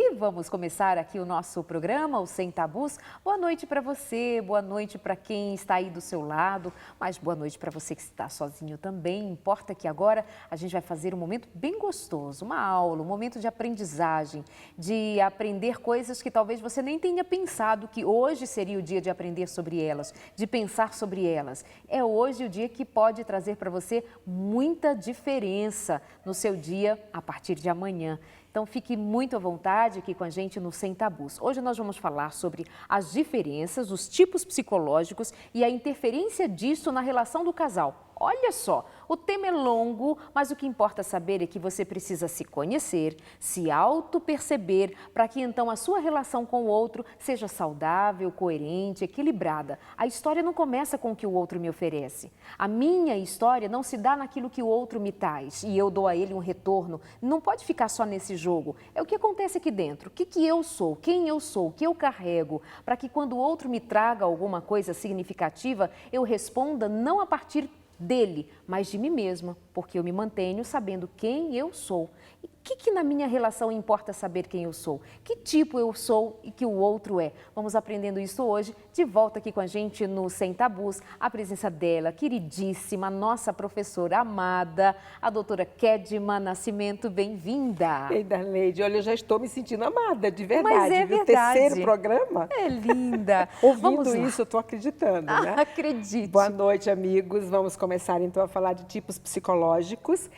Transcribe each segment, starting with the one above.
E vamos começar aqui o nosso programa, o Sem Tabus. Boa noite para você, boa noite para quem está aí do seu lado, mas boa noite para você que está sozinho também. Importa que agora a gente vai fazer um momento bem gostoso, uma aula, um momento de aprendizagem, de aprender coisas que talvez você nem tenha pensado que hoje seria o dia de aprender sobre elas, de pensar sobre elas. É hoje o dia que pode trazer para você muita diferença no seu dia a partir de amanhã. Então, fique muito à vontade aqui com a gente no Sem Tabus. Hoje nós vamos falar sobre as diferenças, os tipos psicológicos e a interferência disso na relação do casal. Olha só, o tema é longo, mas o que importa saber é que você precisa se conhecer, se auto-perceber, para que então a sua relação com o outro seja saudável, coerente, equilibrada. A história não começa com o que o outro me oferece. A minha história não se dá naquilo que o outro me traz e eu dou a ele um retorno. Não pode ficar só nesse jogo. É o que acontece aqui dentro. O que eu sou, quem eu sou, o que eu carrego, para que quando o outro me traga alguma coisa significativa, eu responda não a partir dele, mas de mim mesma, porque eu me mantenho sabendo quem eu sou. E o que na minha relação importa saber quem eu sou? Que tipo eu sou e que o outro é? Vamos aprendendo isso hoje, de volta aqui com a gente no Sem Tabus, a presença dela, queridíssima, nossa professora amada, a doutora Kedma Nascimento, bem-vinda. Ei, Darleide, olha, eu já estou me sentindo amada, de verdade. Mas é viu? verdade. Terceiro programa. É linda. Ouvindo isso, eu estou acreditando, né? Acredite. Boa noite, amigos. Vamos começar, então, a falar de tipos psicológicos.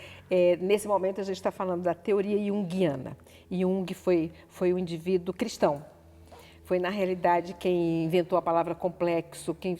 Nesse momento, a gente está falando da teoria junguiana. Jung foi um indivíduo cristão. Foi, na realidade, quem inventou a palavra complexo, quem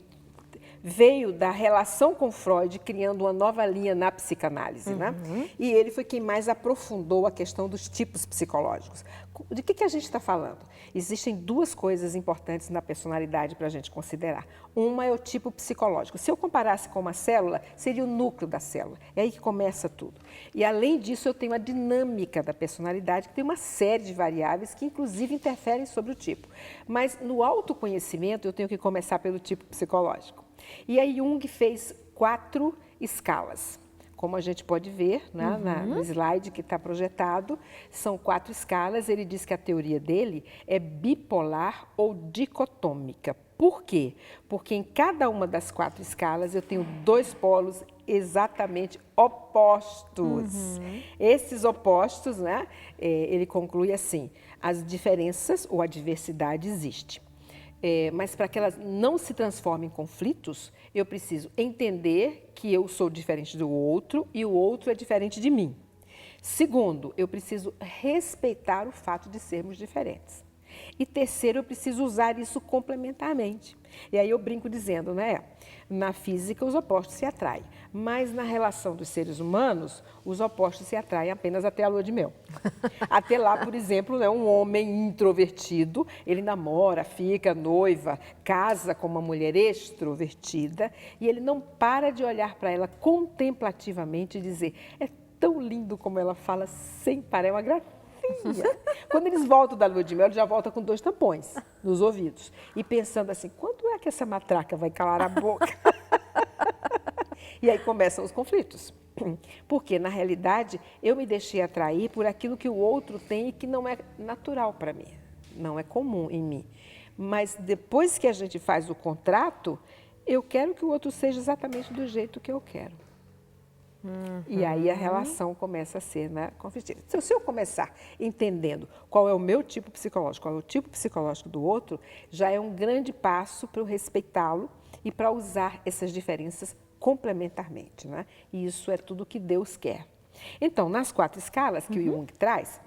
veio da relação com Freud, criando uma nova linha na psicanálise, né? E ele foi quem mais aprofundou a questão dos tipos psicológicos. De que a gente está falando? Existem duas coisas importantes na personalidade para a gente considerar. Uma é o tipo psicológico. Se eu comparasse com uma célula, seria o núcleo da célula. É aí que começa tudo. E, além disso, eu tenho a dinâmica da personalidade, que tem uma série de variáveis que, inclusive, interferem sobre o tipo. Mas, no autoconhecimento, eu tenho que começar pelo tipo psicológico. E aí Jung fez 4 escalas. Como a gente pode ver, né, no slide que está projetado, são 4 escalas. Ele diz que a teoria dele é bipolar ou dicotômica. Por quê? Porque em cada uma das 4 escalas eu tenho 2 polos exatamente opostos. Esses opostos, né, ele conclui assim, as diferenças ou a diversidade existe. Mas para que elas não se transformem em conflitos, eu preciso entender que eu sou diferente do outro e o outro é diferente de mim. Segundo, eu preciso respeitar o fato de sermos diferentes. E terceiro, eu preciso usar isso complementarmente. E aí eu brinco dizendo, né? Na física, os opostos se atraem. Mas na relação dos seres humanos, os opostos se atraem apenas até a lua de mel. Até lá, por exemplo, né, um homem introvertido, ele namora, fica noiva, casa com uma mulher extrovertida e ele não para de olhar para ela contemplativamente e dizer, é tão lindo como ela fala sem parar, é uma gracinha. Quando eles voltam da lua de mel, ele já volta com 2 tampões nos ouvidos. E pensando assim, quando é que essa matraca vai calar a boca? E aí começam os conflitos. Porque, na realidade, eu me deixei atrair por aquilo que o outro tem e que não é natural para mim. Não é comum em mim. Mas depois que a gente faz o contrato, eu quero que o outro seja exatamente do jeito que eu quero. E aí a relação começa a ser, né, conflitiva. Então, se eu começar entendendo qual é o meu tipo psicológico, qual é o tipo psicológico do outro, já é um grande passo para eu respeitá-lo e para usar essas diferenças complementarmente, né? E isso é tudo que Deus quer. Então, nas 4 escalas que o Jung traz,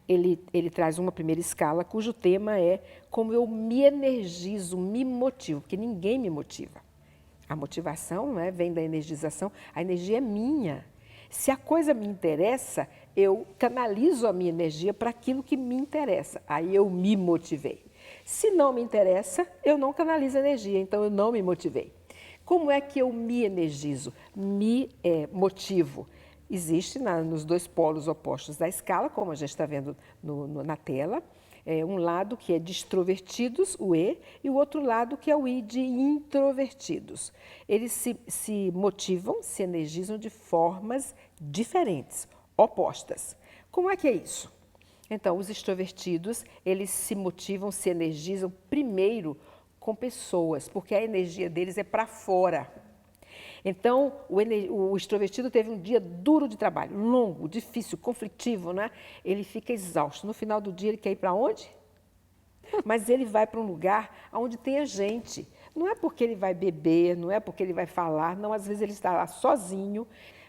ele traz uma primeira escala cujo tema é como eu me energizo, me motivo, porque ninguém me motiva. A motivação, né, vem da energização, a energia é minha. Se a coisa me interessa, eu canalizo a minha energia para aquilo que me interessa. Aí eu me motivei. Se não me interessa, eu não canalizo energia, então eu não me motivei. Como é que eu me energizo, me motivo? Existe nos 2 polos opostos da escala, como a gente está vendo na tela, um lado que é de extrovertidos, o E, e o outro lado que é o I de introvertidos. Eles se motivam, se energizam de formas diferentes, opostas. Como é que é isso? Então, os extrovertidos, eles se motivam, se energizam primeiro com pessoas, porque a energia deles é para fora. Então, o extrovertido teve um dia duro de trabalho, longo, difícil, conflitivo, né? Ele fica exausto. No final do dia, ele quer ir para onde? Mas ele vai para um lugar onde tenha gente. Não é porque ele vai beber, não é porque ele vai falar, não, às vezes ele está lá sozinho,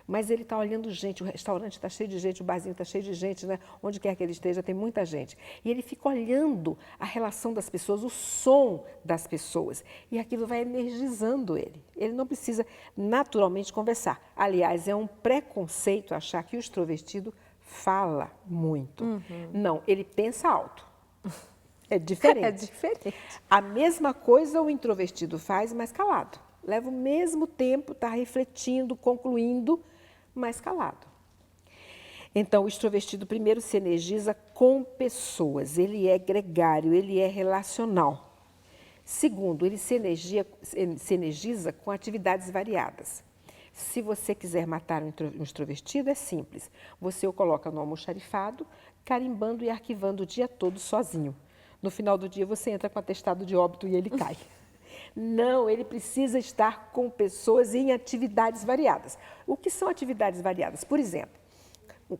mas ele está olhando gente, o restaurante está cheio de gente, o barzinho está cheio de gente, né? Onde quer que ele esteja, tem muita gente. E ele fica olhando a relação das pessoas, o som das pessoas, e aquilo vai energizando ele. Ele não precisa naturalmente conversar. Aliás, é um preconceito achar que o extrovertido fala muito. Não, ele pensa alto. É diferente. É diferente. A mesma coisa o introvertido faz, mas calado. Leva o mesmo tempo, está refletindo, concluindo, mas calado. Então, o extrovertido primeiro se energiza com pessoas, ele é gregário, ele é relacional. Segundo, ele se energiza com atividades variadas. Se você quiser matar um extrovertido, é simples. Você o coloca no almoxarifado, carimbando e arquivando o dia todo sozinho. No final do dia, você entra com atestado de óbito e ele cai. Não, ele precisa estar com pessoas em atividades variadas. O que são atividades variadas? Por exemplo,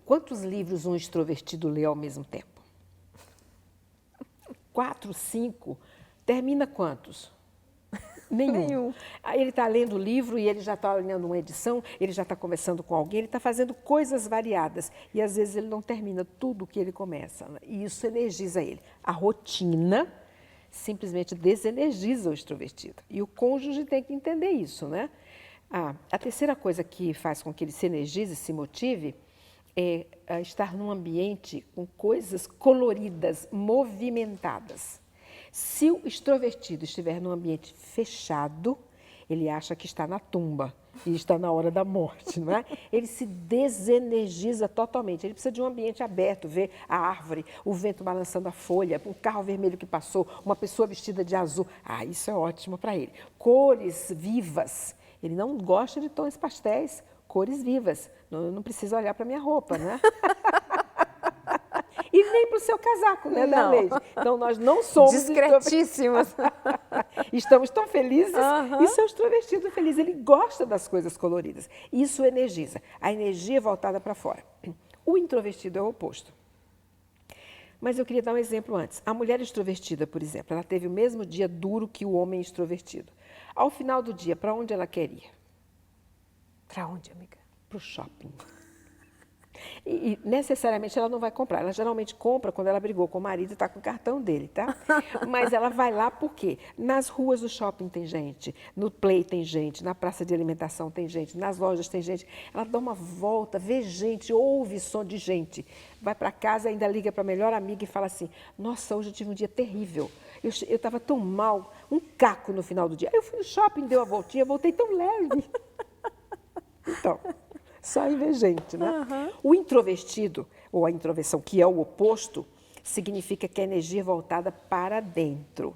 quantos livros um extrovertido lê ao mesmo tempo? 4, 5. Termina quantos? Nenhum. Aí ele está lendo o livro e ele já está olhando uma edição, ele já está conversando com alguém, ele está fazendo coisas variadas. E às vezes ele não termina tudo o que ele começa. E isso energiza ele. A rotina simplesmente desenergiza o extrovertido. E o cônjuge tem que entender isso, né? A terceira coisa que faz com que ele se energize, se motive, é estar num ambiente com coisas coloridas, movimentadas. Se o extrovertido estiver num ambiente fechado, ele acha que está na tumba e está na hora da morte, não é? Ele se desenergiza totalmente. Ele precisa de um ambiente aberto, ver a árvore, o vento balançando a folha, um carro vermelho que passou, uma pessoa vestida de azul. Isso é ótimo para ele. Cores vivas. Ele não gosta de tons pastéis, cores vivas. Não precisa olhar para a minha roupa, né? E nem para o seu casaco, né, Darleide? Então, nós não somos... Discretíssimos. Estamos tão felizes. Isso é o extrovertido feliz. Ele gosta das coisas coloridas. Isso energiza. A energia é voltada para fora. O introvertido é o oposto. Mas eu queria dar um exemplo antes. A mulher extrovertida, por exemplo, ela teve o mesmo dia duro que o homem extrovertido. Ao final do dia, para onde ela quer ir? Para onde, amiga? Para o shopping. E necessariamente ela não vai comprar. Ela geralmente compra quando ela brigou com o marido e está com o cartão dele, tá? Mas ela vai lá por quê? Nas ruas do shopping tem gente, no Play tem gente, na praça de alimentação tem gente, nas lojas tem gente. Ela dá uma volta, vê gente, ouve som de gente. Vai para casa, ainda liga para a melhor amiga e fala assim, nossa, hoje eu tive um dia terrível. Eu estava tão mal, um caco no final do dia. Aí eu fui no shopping, dei uma voltinha, voltei tão leve. Então... Só em ver gente, né? O introvertido, ou a introversão, que é o oposto, significa que a energia é voltada para dentro.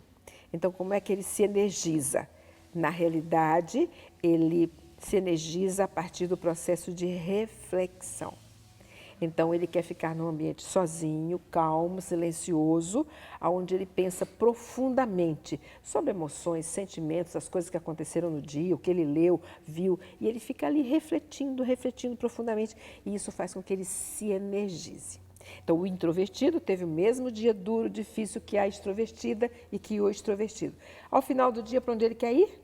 Então, como é que ele se energiza? Na realidade, ele se energiza a partir do processo de reflexão. Então, ele quer ficar num ambiente sozinho, calmo, silencioso, onde ele pensa profundamente sobre emoções, sentimentos, as coisas que aconteceram no dia, o que ele leu, viu, e ele fica ali refletindo profundamente, e isso faz com que ele se energize. Então, o introvertido teve o mesmo dia duro, difícil que a extrovertida e que o extrovertido. Ao final do dia, para onde ele quer ir?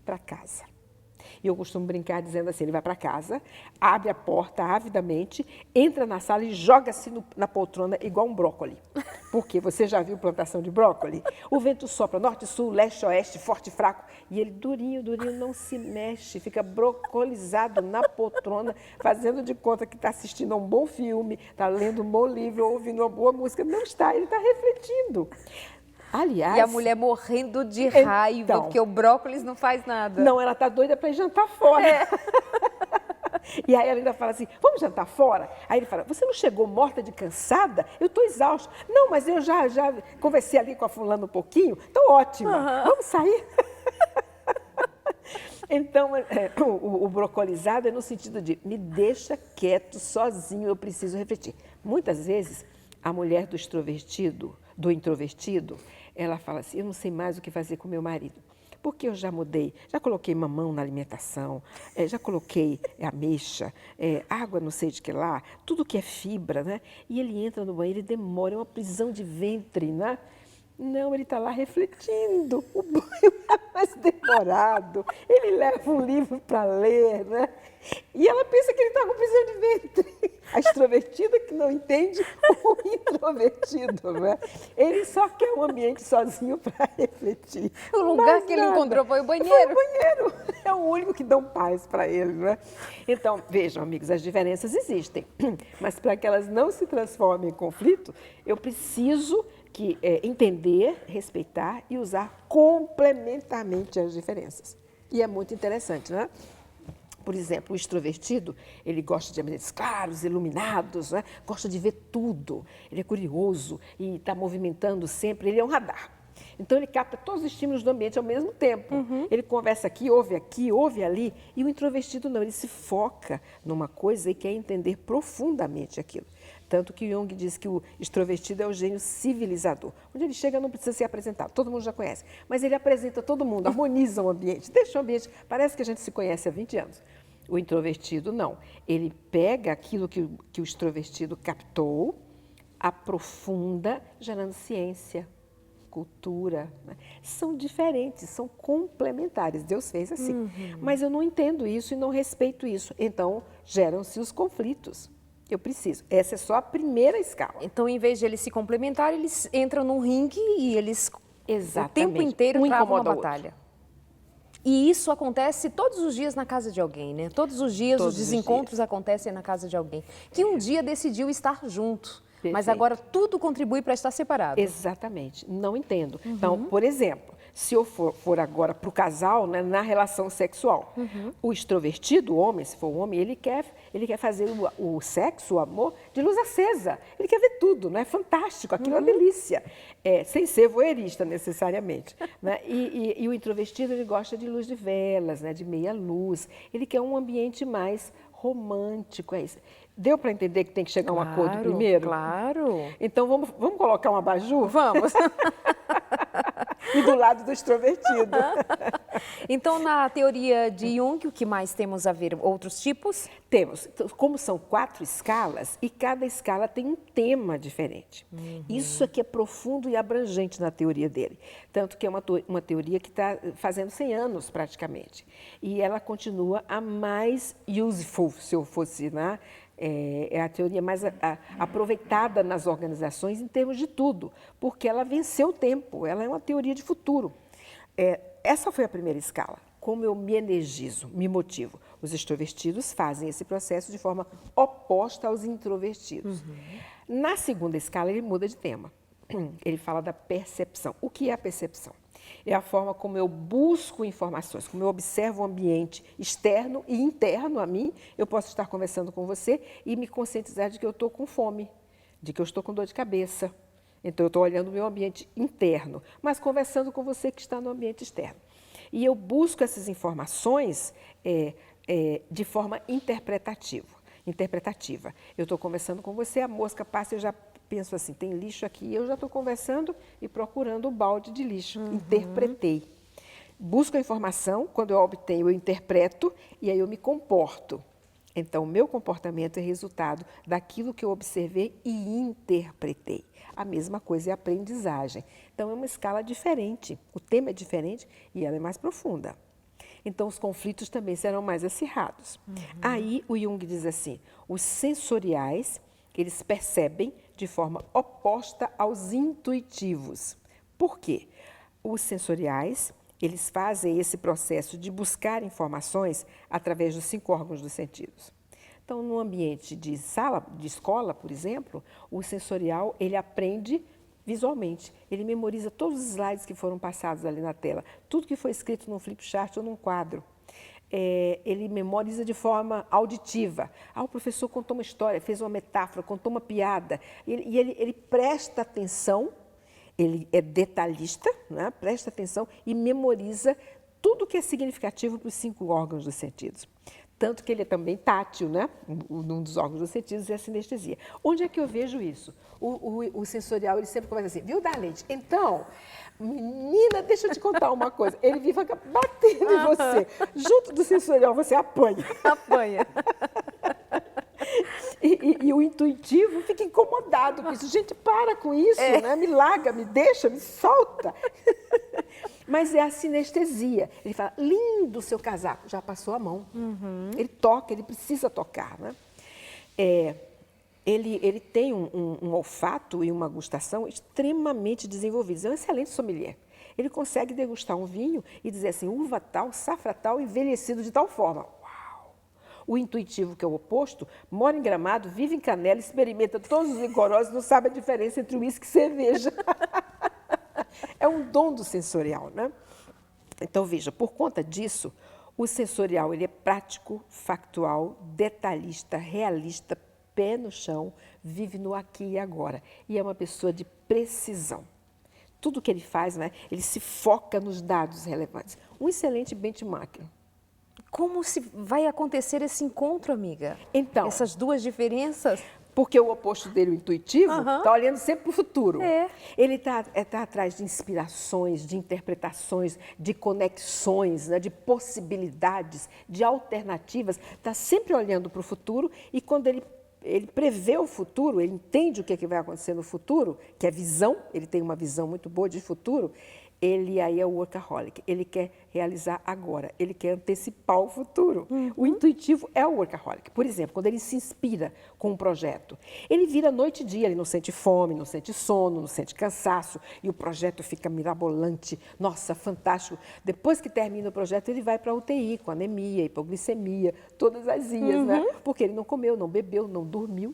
Para casa. E eu costumo brincar dizendo assim, ele vai para casa, abre a porta avidamente, entra na sala e joga-se na poltrona igual um brócoli. Porque você já viu plantação de brócoli? O vento sopra norte, sul, leste, oeste, forte e fraco. E ele durinho, não se mexe, fica brocolizado na poltrona, fazendo de conta que está assistindo a um bom filme, está lendo um bom livro, ouvindo uma boa música. Não está, ele está refletindo. Aliás, e a mulher morrendo de raiva, porque o brócolis não faz nada. Não, ela está doida para ir jantar fora. E aí ela ainda fala assim, vamos jantar fora? Aí ele fala, você não chegou morta de cansada? Eu estou exausto. Não, mas eu já conversei ali com a fulana um pouquinho, estou ótima. Vamos sair? Então, o brocolizado é no sentido de, me deixa quieto, sozinho, eu preciso refletir. Muitas vezes, A mulher do introvertido, ela fala assim, eu não sei mais o que fazer com meu marido. Porque eu já mudei, já coloquei mamão na alimentação, já coloquei ameixa, água não sei de que lá, tudo que é fibra, né? E ele entra no banheiro e demora, é uma prisão de ventre, né? Não, ele está lá refletindo, o banho é mais demorado, ele leva um livro para ler, né? E ela pensa que ele está com prisão de ventre. A extrovertida que não entende o introvertido, né? Ele só quer um ambiente sozinho para refletir. O lugar que ele encontrou foi o banheiro. Foi o banheiro. É o único que dá paz para ele, né? Então, vejam, amigos, as diferenças existem. Mas para que elas não se transformem em conflito, eu preciso entender, respeitar e usar complementarmente as diferenças. E é muito interessante, né? Por exemplo, o extrovertido, ele gosta de ambientes claros, iluminados, né? Gosta de ver tudo, ele é curioso e está movimentando sempre, ele é um radar. Então, ele capta todos os estímulos do ambiente ao mesmo tempo. Ele conversa aqui, ouve ali. E o introvertido não, ele se foca numa coisa e quer entender profundamente aquilo. Tanto que Jung diz que o extrovertido é o gênio civilizador. Onde ele chega não precisa ser apresentado, todo mundo já conhece. Mas ele apresenta todo mundo, harmoniza o ambiente, deixa o ambiente, parece que a gente se conhece há 20 anos. O introvertido não, ele pega aquilo que o extrovertido captou, aprofunda, gerando ciência, cultura. Né? São diferentes, são complementares, Deus fez assim. Mas eu não entendo isso e não respeito isso, então geram-se os conflitos. Eu preciso. Essa é só a primeira escala. Então, em vez de eles se complementarem, eles entram num ringue e eles Exatamente. O tempo inteiro travam uma batalha. E isso acontece todos os dias na casa de alguém, né? Todos os dias os desencontros acontecem na casa de alguém. Que um dia decidiu estar junto, mas agora tudo contribui para estar separado. Exatamente. Não entendo. Então, por exemplo, se eu for agora para o casal, né, na relação sexual, o extrovertido, o homem, se for um homem, ele quer fazer o sexo, o amor, de luz acesa. Ele quer ver tudo, né? É fantástico, aquilo é uma delícia. Sem ser voyeurista, necessariamente. Né? E o introvertido, ele gosta de luz de velas, né, de meia luz. Ele quer um ambiente mais romântico, é isso. Deu para entender que tem que chegar a um acordo primeiro? Claro. Então, vamos colocar um abajur? Vamos. E do lado do extrovertido. Então, na teoria de Jung, o que mais temos a ver? Outros tipos? Temos. Como são 4 escalas, e cada escala tem um tema diferente. Isso aqui é profundo e abrangente na teoria dele. Tanto que é uma teoria que está fazendo 100 anos, praticamente. E ela continua a mais useful, se eu fosse, né? É a teoria mais aproveitada nas organizações em termos de tudo, porque ela venceu o tempo, ela é uma teoria de futuro. Essa foi a primeira escala, como eu me energizo, me motivo. Os extrovertidos fazem esse processo de forma oposta aos introvertidos. Na segunda escala, ele muda de tema. Ele fala da percepção. O que é a percepção? É a forma como eu busco informações, como eu observo o ambiente externo e interno a mim. Eu posso estar conversando com você e me conscientizar de que eu estou com fome, de que eu estou com dor de cabeça. Então, eu estou olhando o meu ambiente interno, mas conversando com você que está no ambiente externo. E eu busco essas informações de forma interpretativa. Eu estou conversando com você, a mosca passa, eu já penso assim, tem lixo aqui, eu já estou conversando e procurando o balde de lixo. Interpretei. Busco a informação, quando eu obtenho, eu interpreto e aí eu me comporto. Então, o meu comportamento é resultado daquilo que eu observei e interpretei. A mesma coisa é a aprendizagem. Então, é uma escala diferente. O tema é diferente e ela é mais profunda. Então, os conflitos também serão mais acirrados. Aí, o Jung diz assim, os sensoriais, eles percebem de forma oposta aos intuitivos. Por quê? Os sensoriais, eles fazem esse processo de buscar informações através dos 5 órgãos dos sentidos. Então, no ambiente de sala, de escola, por exemplo, o sensorial, ele aprende visualmente. Ele memoriza todos os slides que foram passados ali na tela, tudo que foi escrito num flipchart ou num quadro. Ele memoriza de forma auditiva. O professor contou uma história, fez uma metáfora, contou uma piada. Ele presta atenção, ele é detalhista, né? Presta atenção e memoriza tudo que é significativo para os 5 órgãos dos sentidos. Tanto que ele é também tátil, né? Um dos órgãos dos sentidos é a sinestesia. Onde é que eu vejo isso? O sensorial, ele sempre começa assim, viu, Darlene? Então, menina, deixa eu te contar uma coisa. Ele vive batendo em você. Junto do sensorial, você apanha. Apanha. E o intuitivo fica incomodado com isso. Gente, para com isso, né? Me larga, me deixa, me solta. Mas é a sinestesia. Ele fala, lindo o seu casaco. Já passou a mão. Ele toca, ele precisa tocar, né? Ele tem um olfato e uma gustação extremamente desenvolvidos. É um excelente sommelier. Ele consegue degustar um vinho e dizer assim, uva tal, safra tal, envelhecido de tal forma. Uau! O intuitivo, que é o oposto, mora em Gramado, vive em Canela, experimenta todos os licorosos, não sabe a diferença entre uísque e cerveja. É um dom do sensorial, né? Então, veja, por conta disso, o sensorial ele é prático, factual, detalhista, realista, pé no chão, vive no aqui e agora. E é uma pessoa de precisão. Tudo que ele faz, né, ele se foca nos dados relevantes. Um excelente benchmarking. Como se vai acontecer esse encontro, amiga? Então, essas duas diferenças? Porque o oposto dele, o intuitivo, está olhando sempre para o futuro. Ele está atrás de inspirações, de interpretações, de conexões, né, de possibilidades, de alternativas. Está sempre olhando para o futuro e quando ele prevê o futuro, ele entende o que vai acontecer no futuro, que é visão, ele tem uma visão muito boa de futuro, ele aí é o workaholic, ele quer realizar agora, ele quer antecipar o futuro. O intuitivo é o workaholic. Por exemplo, quando ele se inspira com um projeto, ele vira noite e dia, ele não sente fome, não sente sono, não sente cansaço, e o projeto fica mirabolante, nossa, fantástico. Depois que termina o projeto, ele vai para a UTI com anemia, hipoglicemia, todas as ias, né? Porque ele não comeu, não bebeu, não dormiu.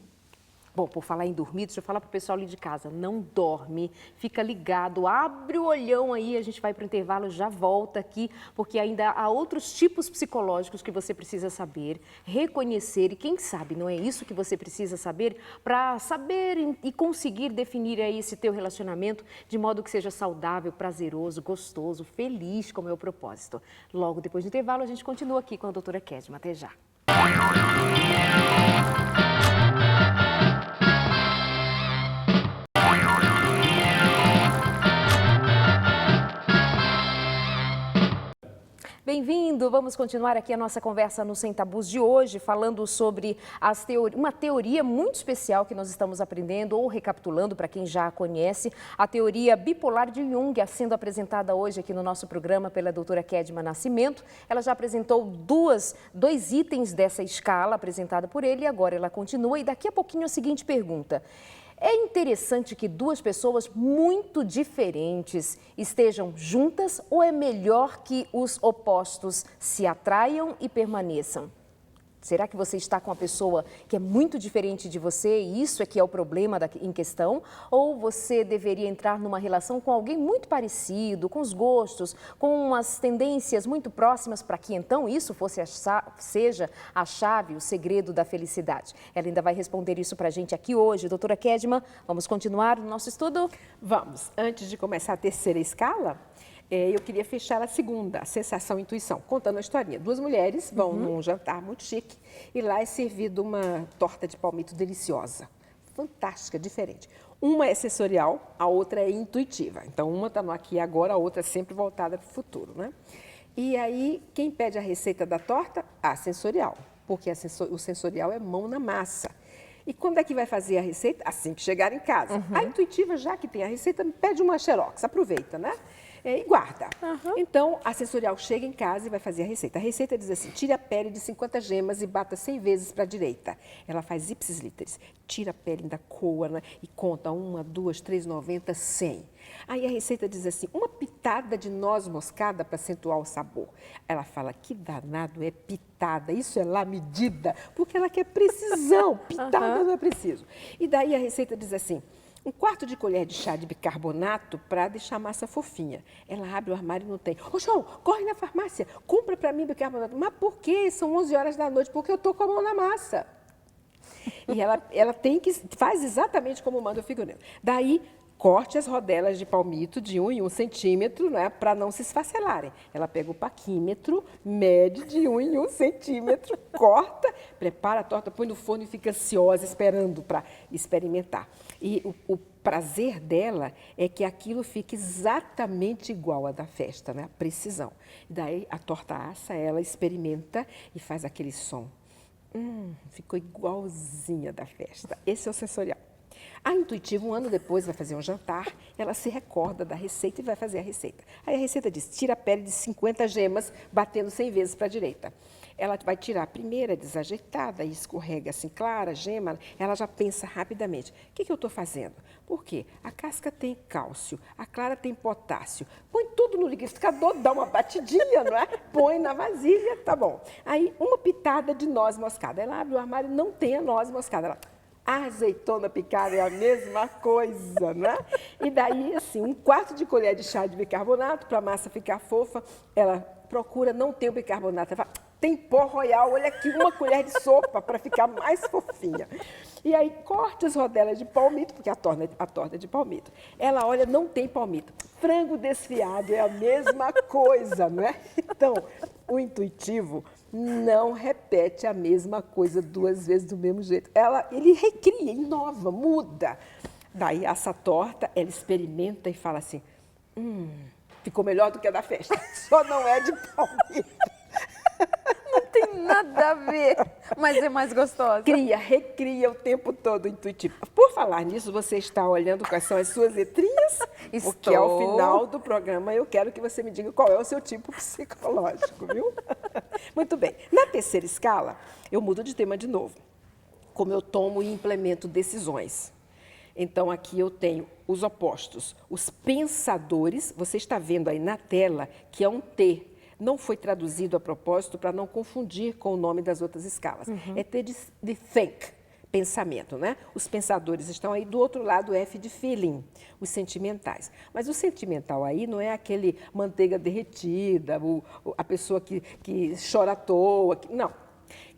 Bom, por falar em dormir, deixa eu falar para o pessoal ali de casa, não dorme, fica ligado, abre o olhão aí, a gente vai para o intervalo, já volta aqui, porque ainda há outros tipos psicológicos que você precisa saber, reconhecer e quem sabe, não é isso que você precisa saber para saber e conseguir definir aí esse teu relacionamento de modo que seja saudável, prazeroso, gostoso, feliz, como é o propósito. Logo depois do intervalo, a gente continua aqui com a doutora Kedma. Até já. Bem-vindo! Vamos continuar aqui a nossa conversa no Sem Tabus de hoje, falando sobre uma teoria muito especial que nós estamos aprendendo, ou recapitulando para quem já a conhece, a teoria bipolar de Jung, sendo apresentada hoje aqui no nosso programa pela doutora Kedma Nascimento. Ela já apresentou dois itens dessa escala apresentada por ele e agora ela continua. E daqui a pouquinho a seguinte pergunta. É interessante que duas pessoas muito diferentes estejam juntas ou é melhor que os opostos se atraiam e permaneçam? Será que você está com uma pessoa que é muito diferente de você e isso é que é o problema em questão? Ou você deveria entrar numa relação com alguém muito parecido, com os gostos, com as tendências muito próximas para que então isso seja a chave, o segredo da felicidade? Ela ainda vai responder isso para a gente aqui hoje. Doutora Kedma, vamos continuar o nosso estudo? Vamos. Antes de começar a terceira escala, eu queria fechar a segunda, a sensação e intuição, contando a historinha. Duas mulheres vão num jantar muito chique e lá é servido uma torta de palmito deliciosa, fantástica, diferente. Uma é sensorial, a outra é intuitiva. Então, uma está no aqui e agora, a outra é sempre voltada para o futuro, né? E aí, quem pede a receita da torta? A sensorial, porque o sensorial é mão na massa. E quando é que vai fazer a receita? Assim que chegar em casa. A intuitiva, já que tem a receita, pede uma xerox, aproveita, né? E guarda. Então, a sensorial chega em casa e vai fazer a receita. A receita diz assim, tire a pele de 50 gemas e bata 100 vezes para a direita. Ela faz ipsis literis, tira a pele da coa, né, e conta 1, 2, 3, 90, 100. Aí a receita diz assim, uma pitada de noz moscada para acentuar o sabor. Ela fala, que danado é pitada, isso é lá medida, porque ela quer precisão, pitada não é preciso. E daí a receita diz assim, 1/4 de colher de chá de bicarbonato para deixar a massa fofinha. Ela abre o armário e não tem. Ô, João, corre na farmácia, compra para mim bicarbonato. Mas por quê? São 11 horas da noite, porque eu estou com a mão na massa. E ela faz exatamente como manda o figurino. Daí, corte as rodelas de palmito de 1 em 1 centímetro, né, para não se esfacelarem. Ela pega o paquímetro, mede de 1 em 1 centímetro, corta, prepara a torta, põe no forno e fica ansiosa esperando para experimentar. E o prazer dela é que aquilo fique exatamente igual à da festa, né, a precisão. Daí a torta assa, ela experimenta e faz aquele som. Ficou igualzinha da festa. Esse é o sensorial. A Intuitivo, um ano depois, vai fazer um jantar, ela se recorda da receita e vai fazer a receita. Aí a receita diz, tira a pele de 50 gemas, batendo 100 vezes para a direita. Ela vai tirar a primeira desajeitada, e escorrega assim, clara, gema, ela já pensa rapidamente. O que eu estou fazendo? Por quê? A casca tem cálcio, a clara tem potássio. Põe tudo no liquidificador, dá uma batidinha, não é? Põe na vasilha, tá bom. Aí, uma pitada de noz moscada. Ela abre o armário e não tem a noz moscada. Ela, a azeitona picada é a mesma coisa, né? E daí, assim, 1/4 de colher de chá de bicarbonato para a massa ficar fofa. Ela procura, não tem o bicarbonato. Ela fala, tem pó royal, olha aqui, 1 colher de sopa para ficar mais fofinha. E aí, corta as rodelas de palmito, porque a torta é de palmito. Ela olha, não tem palmito. Frango desfiado é a mesma coisa, não é? Então, o Intuitivo não repete a mesma coisa 2 vezes do mesmo jeito. Ele recria, inova, muda. Daí, essa torta, ela experimenta e fala assim, ficou melhor do que a da festa, só não é de palmito. Não tem nada a ver, mas é mais gostosa. Recria o tempo todo o Intuitivo. Por falar nisso, você está olhando quais são as suas letrinhas? Estou. Porque ao final do programa eu quero que você me diga qual é o seu tipo psicológico, viu? Muito bem. Na terceira escala, eu mudo de tema de novo. Como eu tomo e implemento decisões. Então, aqui eu tenho os opostos. Os pensadores, você está vendo aí na tela que é um T. Não foi traduzido a propósito para não confundir com o nome das outras escalas. É T de think, pensamento, né? Os pensadores estão aí do outro lado, F de feeling, os sentimentais. Mas o sentimental aí não é aquele manteiga derretida, a pessoa que chora à toa, não.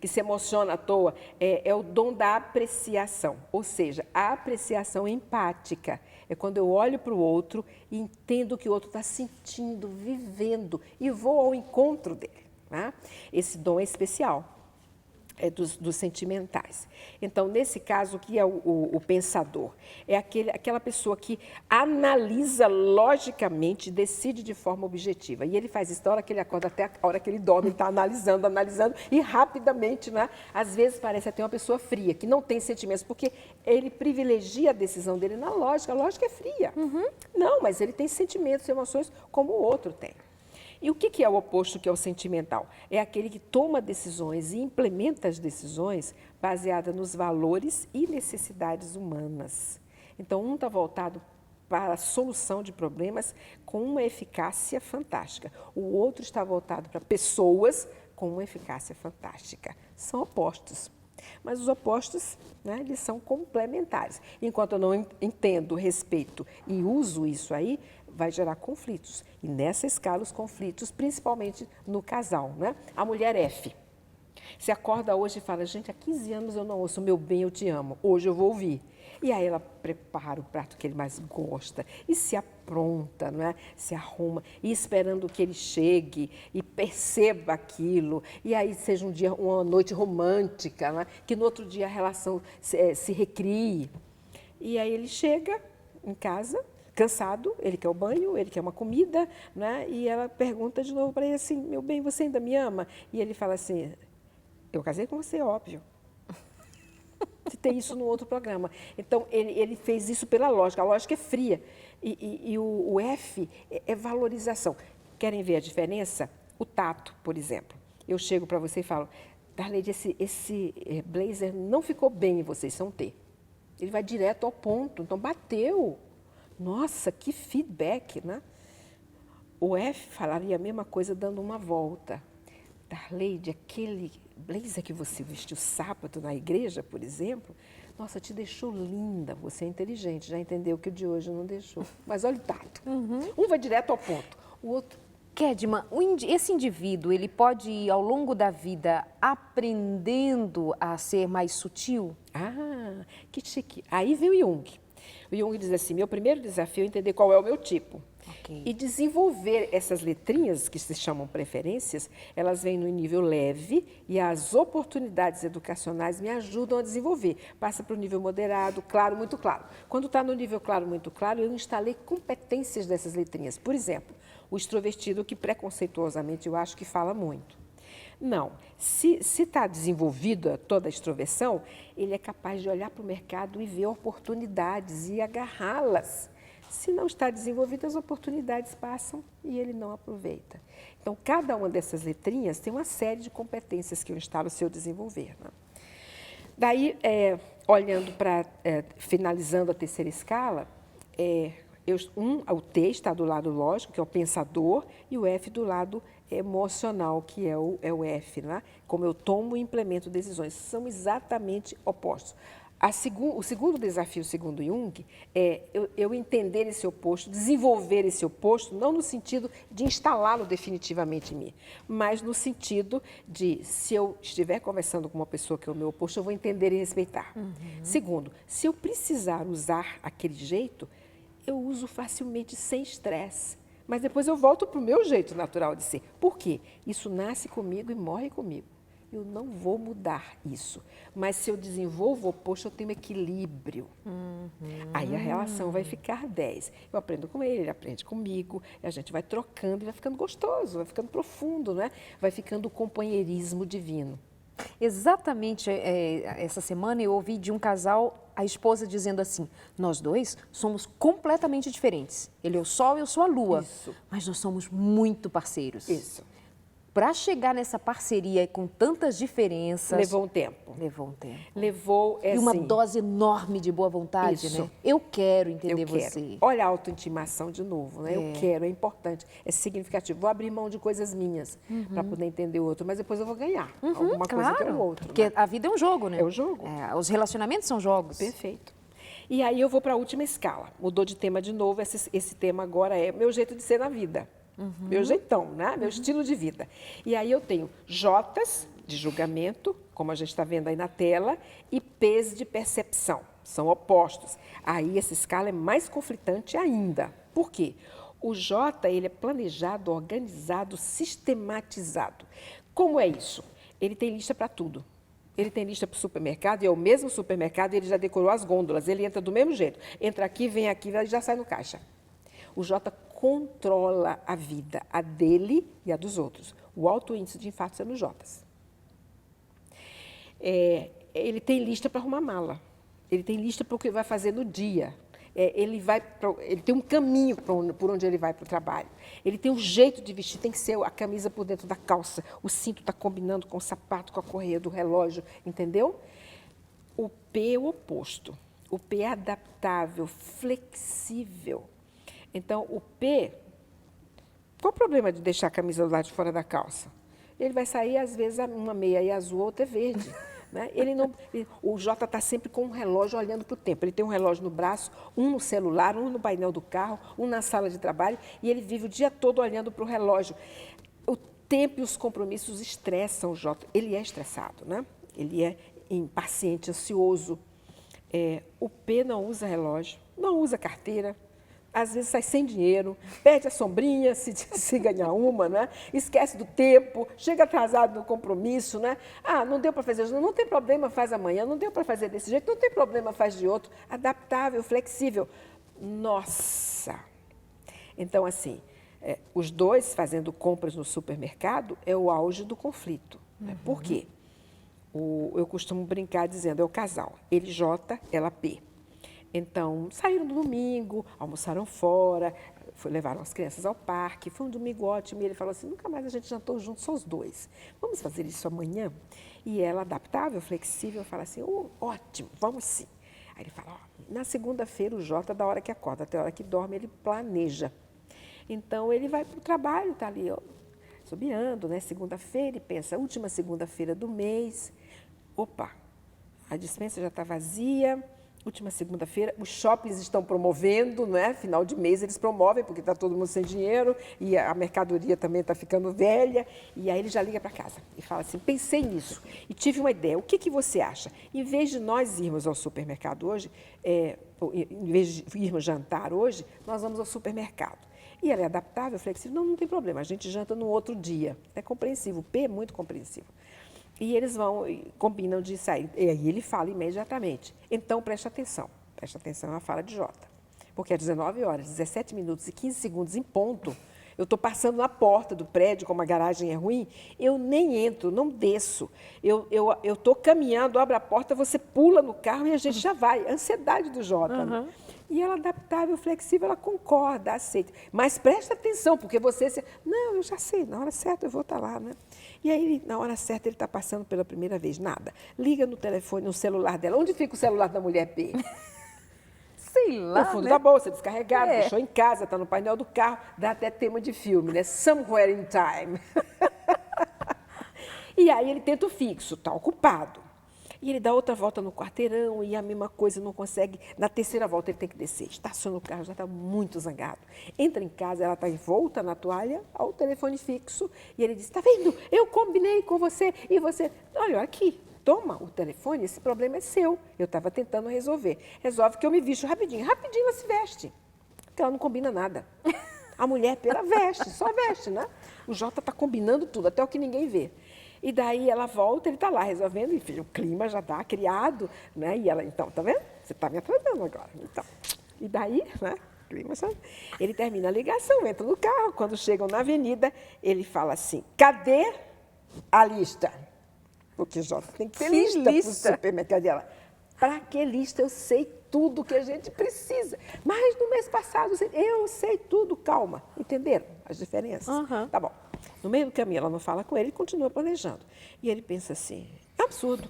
Que se emociona à toa, é o dom da apreciação, ou seja, a apreciação empática. É quando eu olho para o outro e entendo o que o outro está sentindo, vivendo e vou ao encontro dele. Né? Esse dom é especial. É dos sentimentais. Então, nesse caso, o que é o pensador? É aquela pessoa que analisa logicamente, decide de forma objetiva. E ele faz isso da hora que ele acorda até a hora que ele dorme, ele está analisando, e rapidamente, né? Às vezes parece até uma pessoa fria, que não tem sentimentos, porque ele privilegia a decisão dele na lógica. A lógica é fria. Não, mas ele tem sentimentos, emoções, como o outro tem. E o que é o oposto, que é o sentimental? É aquele que toma decisões e implementa as decisões baseadas nos valores e necessidades humanas. Então, um está voltado para a solução de problemas com uma eficácia fantástica. O outro está voltado para pessoas com uma eficácia fantástica. São opostos. Mas os opostos, né, eles são complementares. Enquanto eu não entendo, respeito e uso isso aí, vai gerar conflitos. E nessa escala, os conflitos, principalmente no casal. Né? A mulher F. Você acorda hoje e fala, gente, há 15 anos eu não ouço, meu bem, eu te amo. Hoje eu vou ouvir. E aí ela prepara o prato que ele mais gosta e se apronta, não é? Se arruma, e esperando que ele chegue e perceba aquilo. E aí seja uma noite romântica, não é? Que no outro dia a relação se recrie. E aí ele chega em casa, cansado, ele quer o banho, ele quer uma comida, né? E ela pergunta de novo para ele assim, meu bem, você ainda me ama? E ele fala assim, eu casei com você, óbvio. Tem isso no outro programa. Então, ele fez isso pela lógica. A lógica é fria. E o F é valorização. Querem ver a diferença? O tato, por exemplo. Eu chego para você e falo, Darleide, esse blazer não ficou bem em você, isso é um T. Ele vai direto ao ponto. Então, bateu. Nossa, que feedback, né? O F falaria a mesma coisa dando uma volta. Darleide, aquele blazer que você vestiu sábado na igreja, por exemplo, nossa, te deixou linda. Você é inteligente, já entendeu que o de hoje não deixou. Mas olha o tato. Um vai direto ao ponto, o outro... Kedma, esse indivíduo, ele pode ir ao longo da vida aprendendo a ser mais sutil? Ah, que chique. Aí vem o Jung. O Jung diz assim, meu primeiro desafio é entender qual é o meu tipo. Ok. E desenvolver essas letrinhas, que se chamam preferências, elas vêm no nível leve e as oportunidades educacionais me ajudam a desenvolver. Passa para o nível moderado, claro, muito claro. Quando está no nível claro, muito claro, eu instalei competências dessas letrinhas. Por exemplo, o extrovertido, que preconceituosamente eu acho que fala muito. Não, se está desenvolvida toda a extroversão, ele é capaz de olhar para o mercado e ver oportunidades e agarrá-las. Se não está desenvolvida, as oportunidades passam e ele não aproveita. Então, cada uma dessas letrinhas tem uma série de competências que eu instalo se eu desenvolver. Né? Daí, olhando para, finalizando a terceira escala, o T está do lado lógico, que é o pensador, e o F do lado emocional, que é o F, né? Como eu tomo e implemento decisões. São exatamente opostos. O segundo desafio, segundo Jung, é eu entender esse oposto, desenvolver esse oposto, não no sentido de instalá-lo definitivamente em mim, mas no sentido de, se eu estiver conversando com uma pessoa que é o meu oposto, eu vou entender e respeitar. Segundo, se eu precisar usar aquele jeito, eu uso facilmente sem estresse. Mas depois eu volto para o meu jeito natural de ser. Por quê? Isso nasce comigo e morre comigo. Eu não vou mudar isso. Mas se eu desenvolvo o oposto, eu tenho equilíbrio. Aí a relação vai ficar 10. Eu aprendo com ele aprende comigo, a gente vai trocando e vai ficando gostoso, vai ficando profundo, né? Vai ficando o companheirismo divino. Exatamente, essa semana eu ouvi de um casal, a esposa dizendo assim, nós dois somos completamente diferentes. Ele é o sol, eu sou a lua. Isso. Mas nós somos muito parceiros. Isso. Para chegar nessa parceria com tantas diferenças... Levou um tempo. Levou um tempo. Levou, E uma assim, dose enorme de boa vontade, Isso. né? Eu quero entender eu quero. você. Olha a autointimação de novo, né? Eu quero, é importante, é significativo. Vou abrir mão de coisas minhas para poder entender o outro, mas depois eu vou ganhar alguma coisa que é o outro. Porque Né? a vida é um jogo, né? É o jogo. Os relacionamentos são jogos. Perfeito. E aí eu vou para a última escala. Mudou de tema de novo, esse tema agora é meu jeito de ser na vida. Meu jeitão, né? Meu estilo de vida. E aí eu tenho J's de julgamento, como a gente está vendo aí na tela, e P's de percepção. São opostos. Aí essa escala é mais conflitante ainda. Por quê? O J, ele é planejado, organizado, sistematizado. Como é isso? Ele tem lista para tudo. Ele tem lista para o supermercado, e é o mesmo supermercado, e ele já decorou as gôndolas, ele entra do mesmo jeito. Entra aqui, vem aqui, e já sai no caixa. O J controla a vida, a dele e a dos outros. O alto índice de infartos é nos Js. Ele tem lista para arrumar mala. Ele tem lista para o que vai fazer no dia. Ele tem um caminho por onde ele vai para o trabalho. Ele tem um jeito de vestir, tem que ser a camisa por dentro da calça. O cinto está combinando com o sapato, com a correia do relógio, entendeu? O P é o oposto. O P é adaptável, flexível. Então, o P, qual o problema de deixar a camisa do lado de fora da calça? Ele vai sair, às vezes, uma meia é azul, outra é verde. Né? O J está sempre com um relógio olhando para o tempo. Ele tem um relógio no braço, um no celular, um no painel do carro, um na sala de trabalho, e ele vive o dia todo olhando para o relógio. O tempo e os compromissos estressam o J. Ele é estressado, né? Ele é impaciente, ansioso. O P não usa relógio, não usa carteira. Às vezes sai sem dinheiro, perde a sombrinha se ganhar uma, né? Esquece do tempo, chega atrasado no compromisso, né? Ah, não deu para fazer hoje, não tem problema, faz amanhã, não deu para fazer desse jeito, não tem problema, faz de outro. Adaptável, flexível. Nossa! Então, assim, os dois fazendo compras no supermercado é o auge do conflito. Né? Por quê? Eu costumo brincar dizendo, é o casal, ele J, ela P. Então, saíram no domingo, almoçaram fora, levaram as crianças ao parque, foi um domingo ótimo, e ele falou assim, nunca mais a gente jantou juntos, só os dois. Vamos fazer isso amanhã? E ela, adaptável, flexível, fala assim, ótimo, vamos sim. Aí ele fala, na segunda-feira o Jota, da hora que acorda até a hora que dorme, ele planeja. Então, ele vai para o trabalho, está ali, subiando, né? Segunda-feira, e pensa, última segunda-feira do mês, opa, a despensa já está vazia, última segunda-feira, os shoppings estão promovendo, não é? Final de mês eles promovem, porque está todo mundo sem dinheiro e a mercadoria também está ficando velha. E aí ele já liga para casa e fala assim, pensei nisso e tive uma ideia, o que você acha? Em vez de nós irmos ao supermercado hoje, em vez de irmos jantar hoje, nós vamos ao supermercado. E ela é adaptável, flexível, não tem problema, a gente janta no outro dia. É compreensível, o P é muito compreensivo. E eles vão, combinam de sair. E aí ele fala imediatamente. Então, preste atenção à fala de Jota. Porque às 19 horas, 17 minutos e 15 segundos em ponto, eu estou passando na porta do prédio, como a garagem é ruim, eu nem entro, não desço. Eu estou caminhando, abro a porta, você pula no carro e a gente já vai. Ansiedade do Jota. Né? E ela, adaptável, flexível, ela concorda, aceita. Mas presta atenção, porque você... Não, eu já sei, na hora certa eu vou estar lá, né? E aí, na hora certa, ele está passando pela primeira vez. Nada. Liga no telefone, no celular dela. Onde fica o celular da mulher P? Sei lá, no fundo né? da bolsa, descarregado, deixou em casa, está no painel do carro. Dá até tema de filme, né? Somewhere in Time. E aí ele tenta o fixo, está ocupado. E ele dá outra volta no quarteirão e a mesma coisa, não consegue. Na terceira volta ele tem que descer. Estaciona o carro, já está muito zangado. Entra em casa, ela está envolta na toalha, ao telefone fixo. E ele diz, está vendo? Eu combinei com você e você... Olha, aqui, toma o telefone, esse problema é seu. Eu estava tentando resolver. Resolve que eu me visto rapidinho. Rapidinho ela se veste. Porque ela não combina nada. A mulher pera veste, só veste, né? O Jota está combinando tudo, até o que ninguém vê. E daí ela volta, ele está lá resolvendo, e o clima já está criado, né? E ela, então, tá vendo? Você está me atrasando agora. Então, e daí, né? Clima já... Ele termina a ligação, entra no carro, quando chegam na avenida, ele fala assim, cadê a lista? Porque Jota tem que ter lista para o supermercado dela. Para que lista? Eu sei tudo que a gente precisa. Mas no mês passado, eu sei tudo, calma. Entenderam as diferenças? Tá bom. No meio do caminho, ela não fala com ele e continua planejando. E ele pensa assim, é absurdo.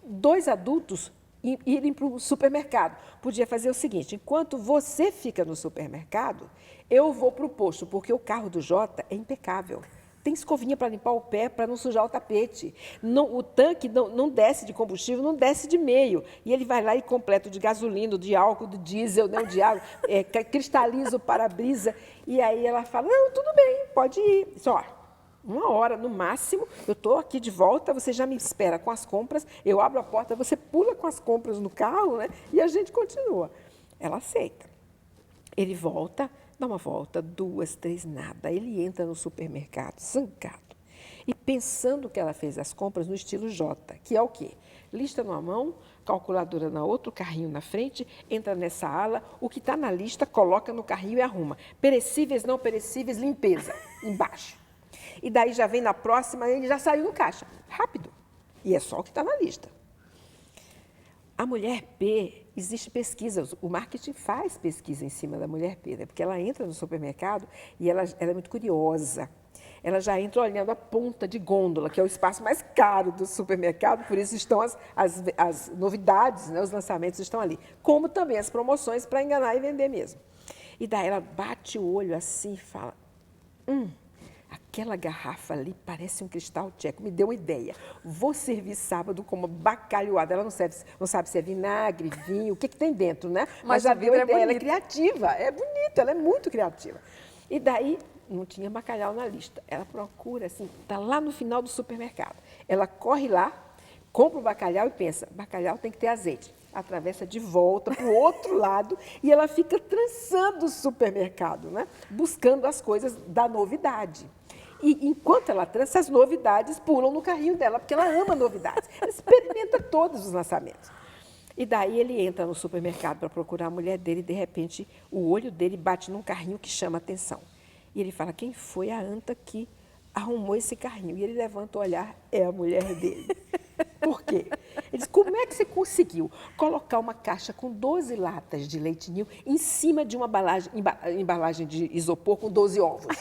2 adultos irem para o supermercado. Podia fazer o seguinte, enquanto você fica no supermercado, eu vou para o posto, porque o carro do Jota é impecável. Tem escovinha para limpar o pé, para não sujar o tapete. Não, o tanque não desce de combustível, não desce de meio. E ele vai lá e completa o de gasolina, o de álcool, do diesel, né, o de água, cristaliza o para-brisa. E aí ela fala, não, tudo bem, pode ir. Só 1 hora no máximo, eu estou aqui de volta, você já me espera com as compras, eu abro a porta, você pula com as compras no carro, né, e a gente continua. Ela aceita. Ele volta, dá uma volta, 2, 3, nada. Ele entra no supermercado, zangado, e pensando que ela fez as compras no estilo J, que é o quê? Lista numa mão, calculadora na outra, carrinho na frente, entra nessa ala, o que está na lista, coloca no carrinho e arruma. Perecíveis, não perecíveis, limpeza, embaixo. E daí já vem na próxima, ele já saiu no caixa, rápido. E é só o que está na lista. A mulher P, existe pesquisa, o marketing faz pesquisa em cima da mulher P, né? Porque ela entra no supermercado e ela é muito curiosa. Ela já entra olhando a ponta de gôndola, que é o espaço mais caro do supermercado, por isso estão as novidades, né? Os lançamentos estão ali. Como também as promoções para enganar e vender mesmo. E daí ela bate o olho assim e fala, aquela garrafa ali parece um cristal tcheco, me deu uma ideia. Vou servir sábado como bacalhoada. Ela não sabe se é vinagre, vinho, o que tem dentro, né? Mas já deu ideia, ela é criativa, é bonita, ela é muito criativa. E daí, não tinha bacalhau na lista. Ela procura, assim, está lá no final do supermercado. Ela corre lá, compra o bacalhau e pensa, bacalhau tem que ter azeite. Atravessa de volta para o outro lado e ela fica trançando o supermercado, né? Buscando as coisas da novidade. E enquanto ela trança, as novidades pulam no carrinho dela, porque ela ama novidades. Ela experimenta todos os lançamentos. E daí ele entra no supermercado para procurar a mulher dele e, de repente, o olho dele bate num carrinho que chama a atenção. E ele fala, quem foi a anta que arrumou esse carrinho? E ele levanta o olhar, é a mulher dele. Por quê? Ele diz, como é que você conseguiu colocar uma caixa com 12 latas de leite ninho em cima de uma embalagem de isopor com 12 ovos?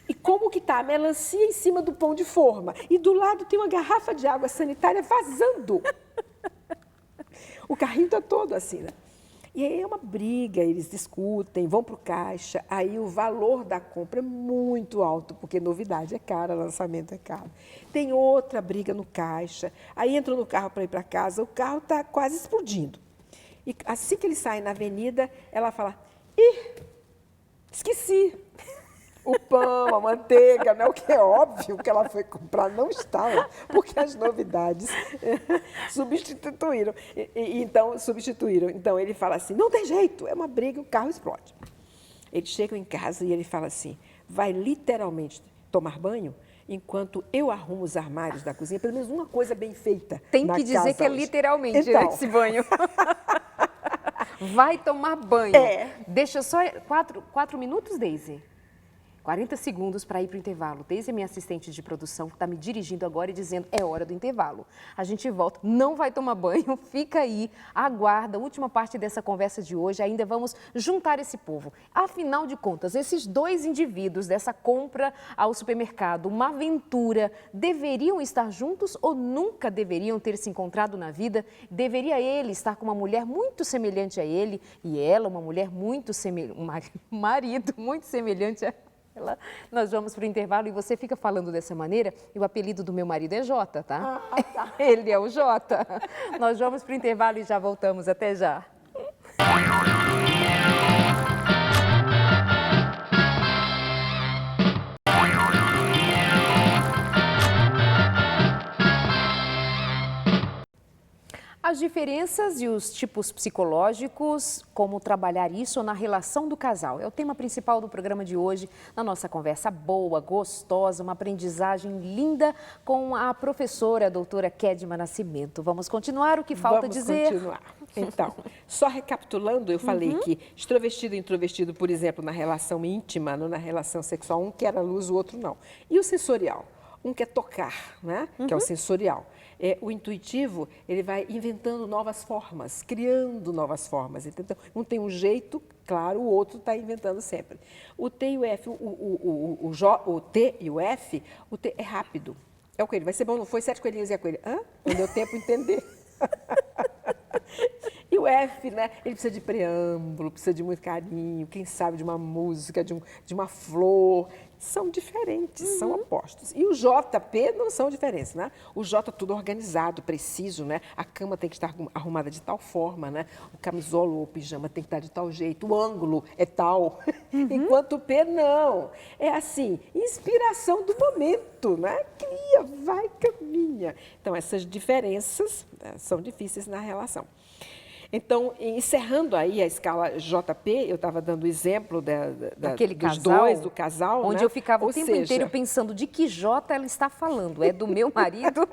E como que está a melancia em cima do pão de forma? E do lado tem uma garrafa de água sanitária vazando. O carrinho está todo assim, né? E aí é uma briga, eles discutem, vão para o caixa, aí o valor da compra é muito alto, porque novidade é cara, lançamento é caro. Tem outra briga no caixa, aí entram no carro para ir para casa, o carro está quase explodindo. E assim que ele sai na avenida, ela fala, ih, esqueci. O pão, a manteiga, né? O que é óbvio que ela foi comprar não estava, porque as novidades substituíram. Então ele fala assim, não tem jeito, é uma briga e o carro explode. Eles chegam em casa e ele fala assim, vai literalmente tomar banho enquanto eu arrumo os armários da cozinha, pelo menos uma coisa bem feita. Tem que dizer que é literalmente então, esse banho. Vai tomar banho. Deixa só 4 minutos, Deise. 40 segundos para ir para o intervalo. Deise é minha assistente de produção, que está me dirigindo agora e dizendo, é hora do intervalo. A gente volta, não vai tomar banho, fica aí, aguarda a última parte dessa conversa de hoje, ainda vamos juntar esse povo. Afinal de contas, esses 2 indivíduos dessa compra ao supermercado, uma aventura, deveriam estar juntos ou nunca deveriam ter se encontrado na vida? Deveria ele estar com uma mulher muito semelhante a ele e ela, uma mulher muito semelhante, um marido muito semelhante a ela. Nós vamos para o intervalo e você fica falando dessa maneira e o apelido do meu marido é Jota, tá? Tá. Ele é o Jota. Nós vamos para o intervalo e já voltamos. Até já. As diferenças e os tipos psicológicos, como trabalhar isso na relação do casal. É o tema principal do programa de hoje, na nossa conversa boa, gostosa, uma aprendizagem linda com a professora, a doutora Kedma Nascimento. Vamos continuar, o que falta dizer? Vamos continuar. Então, só recapitulando, eu falei que extrovertido e introvertido, por exemplo, na relação íntima, na relação sexual, um quer a luz, o outro não. E o sensorial? Um quer tocar, né? Que é o sensorial. O intuitivo, ele vai inventando novas formas, criando novas formas. Então, um tem um jeito, claro, o outro está inventando sempre. O T e o F, o T e o F, o T é rápido. É o coelho, vai ser bom, não foi 7 coelhinhos e a coelha. Hã? Não deu tempo de entender. E o F, né? Ele precisa de preâmbulo, precisa de muito carinho, quem sabe de uma música, de uma flor. São diferentes, são opostos. E o JP não são diferentes, né? O J tudo organizado, preciso, né? A cama tem que estar arrumada de tal forma, né? O camisolo ou o pijama tem que estar de tal jeito, o ângulo é tal. Enquanto o P não. É assim, inspiração do momento, né? Cria, vai, caminha. Então, essas diferenças são difíceis na relação. Então, encerrando aí a escala JP, eu estava dando o exemplo daquele dos casal, dois, do casal, onde né? eu ficava o tempo inteiro pensando de que J ela está falando. É do meu marido?